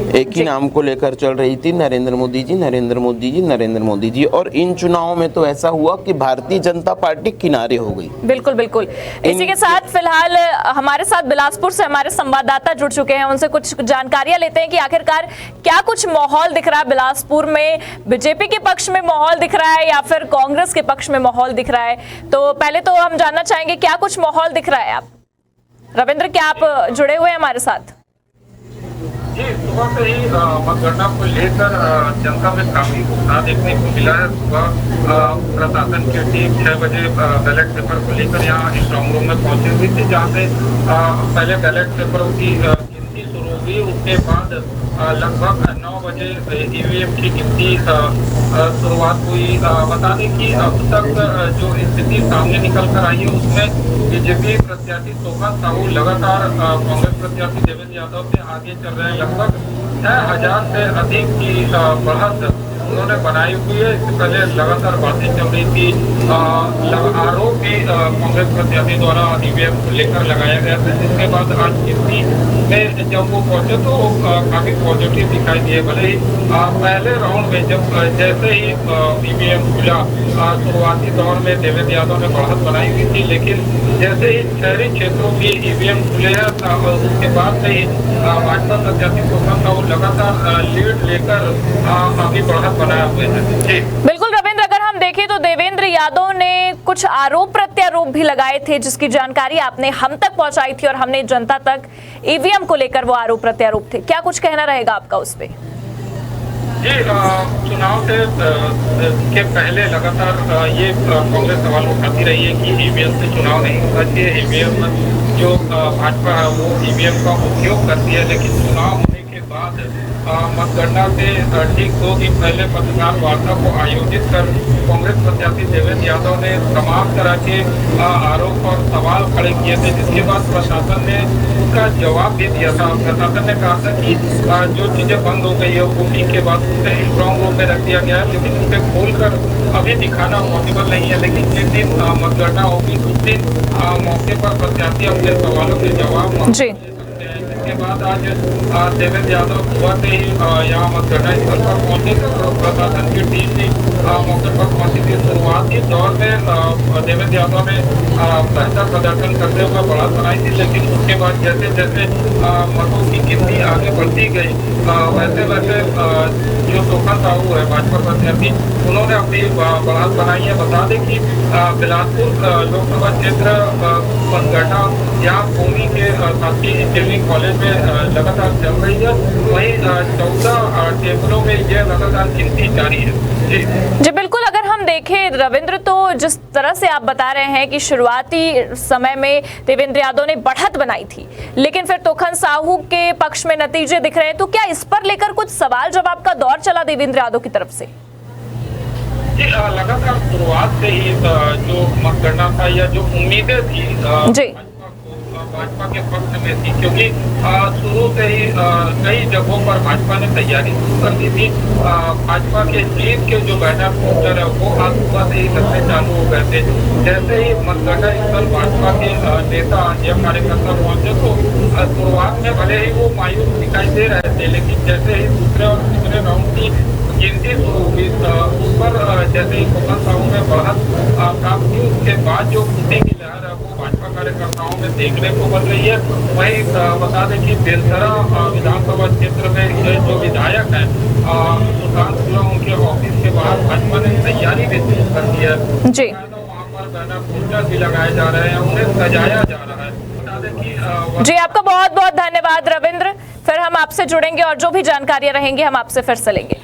एक ही नाम को लेकर चल रही थी, नरेंद्र मोदी जी, नरेंद्र मोदी जी, नरेंद्र मोदी जी। और इन चुनावों में तो ऐसा हुआ कि भारतीय जनता पार्टी किनारे हो गई। बिल्कुल बिल्कुल। इसी के साथ फिलहाल हमारे साथ बिलासपुर से हमारे संवाददाता जुड़ चुके हैं, उनसे कुछ जानकारियां लेते हैं कि आखिरकार क्या कुछ माहौल दिख रहा है बिलासपुर में, बीजेपी के पक्ष में माहौल दिख रहा है या फिर कांग्रेस के पक्ष में माहौल दिख रहा है। तो पहले तो हम जानना चाहेंगे क्या कुछ माहौल दिख रहा है। आप रविंद्र, क्या आप जुड़े हुए हैं हमारे साथ? जी, सुबह से ही मतगणना को लेकर जनता में काफी उत्साह देखने को मिला है। सुबह प्रशासन की टीम 6 बजे बैलेट पेपर को लेकर यहाँ स्ट्रांग रूम में पहुंची हुई थी, जहाँ से पहले बैलेट पेपरों की गिनती शुरू हुई। उसके बाद लगभग 9 बजे ईवीएम की गिनती शुरुआत हुई। बता दें कि अब तक जो स्थिति सामने निकल कर आई है उसमें बीजेपी प्रत्याशी तोफान साहू लगातार कांग्रेस प्रत्याशी देवेंद्र यादव से आगे चल रहे हैं। लगभग 6000 से अधिक की बढ़त उन्होंने बनाई हुई है। इससे पहले लगातार बातें चल रही थी, आरोप भी कांग्रेस प्रत्याशी द्वारा ईवीएम को लेकर लगाया गया था, जिसके बाद आज गिनती में जब वो पहुंचे तो काफी पॉजिटिव दिखाई दिए। भले ही पहले राउंड में जब जैसे ही ईवीएम खुला, शुरुआती दौर में देवेंद्र यादव ने बढ़त बनाई हुई थी, लेकिन जैसे ही शहरी क्षेत्रों की ईवीएम खुले हैं उसके बाद से ही भाजपा प्रत्याशी तोफान साहू लगातार लीड लेकर अभी बढ़त बनाए हुए हैं। बिल्कुल रविंद्र, अगर हम देखें तो देवेंद्र यादव ने कुछ आरोप प्रत्यारोप भी लगाए थे, जिसकी जानकारी आपने हम तक पहुंचाई थी और हमने जनता तक ईवीएम को लेकर वो आरोप प्रत्यारोप थे। क्या कुछ कहना रहेगा आपका उस पे? जी, चुनाव से के पहले लगातार ये कांग्रेस सवाल उठाती रही है कि ईवीएम से चुनाव नहीं होना चाहिए। ईवीएम जो भाजपा है वो ईवीएम का उपयोग करती है, लेकिन चुनाव होने के बाद मतगणना से ठीक 2 दिन पहले पत्रकार वार्ता को आयोजित कर कांग्रेस प्रत्याशी देवेंद्र यादव ने तमाम तरह के आरोप और सवाल खड़े किए थे, जिसके बाद प्रशासन ने उसका जवाब भी दिया था। प्रशासन ने कहा था कि जो चीजें बंद हो गई है वोटिंग के बाद उसे स्ट्रांग रूम में रख दिया गया है, लेकिन उसे खोलकर अभी दिखाना पॉसिबल नहीं है। लेकिन जिस दिन मतगणना होगी उस दिन मौके पर प्रत्याशी अपने सवालों के जवाब के बाद आज देवेंद्र यादव सुबह से ही यहाँ मतगणना स्थल पर पहुंचे थे। प्रशासन की टीम भी मौके पर पहुंची थी। शुरुआती दौर में देवेंद्र यादव ने बेहतर प्रदर्शन करते हुए बढ़त बनाई थी, लेकिन उसके बाद जैसे जैसे मतों की गिनती आगे बढ़ती गई वैसे वैसे जो तोफान साहू है भाजपा प्रत्याशी, उन्होंने अपनी बढ़त बनाई है। बता दें कि बिलासपुर लोकसभा क्षेत्र मतगणना यहाँ भूमि के साथी इंजीनियरिंग कॉलेज में लगातार चल रही है। वहीं 14 टेबलों में यह लगातार गिनती जारी है। जी बिल्कुल, अगर हम देखें रविंद्र, तो जिस तरह से आप बता रहे हैं कि शुरुआती समय में देवेंद्र यादव ने बढ़त बनाई थी, लेकिन फिर तोफान साहू के पक्ष में नतीजे दिख रहे हैं, तो क्या इस पर लेकर कुछ सवाल जवाब का दौर चला देवेंद्र यादव की तरफ से? जी, लगातार शुरुआत से ही जो मतगणना था या जो उम्मीदें थी जी भाजपा के पक्ष में थी, क्योंकि शुरू से ही कई जगहों पर भाजपा ने तैयारी शुरू कर दी थी। भाजपा के जीत के जो बैनर पोस्टर है वो आज सुबह से ही लगने चालू हो गए थे। जैसे ही मतगणना स्थल भाजपा के नेता या कार्यकर्ता पहुंचे तो शुरुआत में भले ही वो मायूस दिखाई दे रहे थे, लेकिन जैसे ही दूसरे और तीसरे राउंड की गिनती शुरू हुई उस पर जैसे ही तोफान साहू में बढ़त प्राप्त की, उसके बाद जो खुशी की लहर है वो भाजपा कार्यकर्ताओं में देखने को बन रही है। वहीं बता दें कि बेलसरा विधानसभा क्षेत्र में जो विधायक हैं सुशांत शुक्ला, उनके ऑफिस के बाहर भाजपा ने तैयारी भी शुरू कर दी है। वहाँ पर बैनर पोस्टर भी लगाए जा रहे हैं, उन्हें सजाया जा रहा है। बता दें कि जी आपका बहुत बहुत धन्यवाद रविंद्र। फिर हम आपसे जुड़ेंगे और जो भी जानकारियां रहेंगी हम आपसे फिर से लेंगे।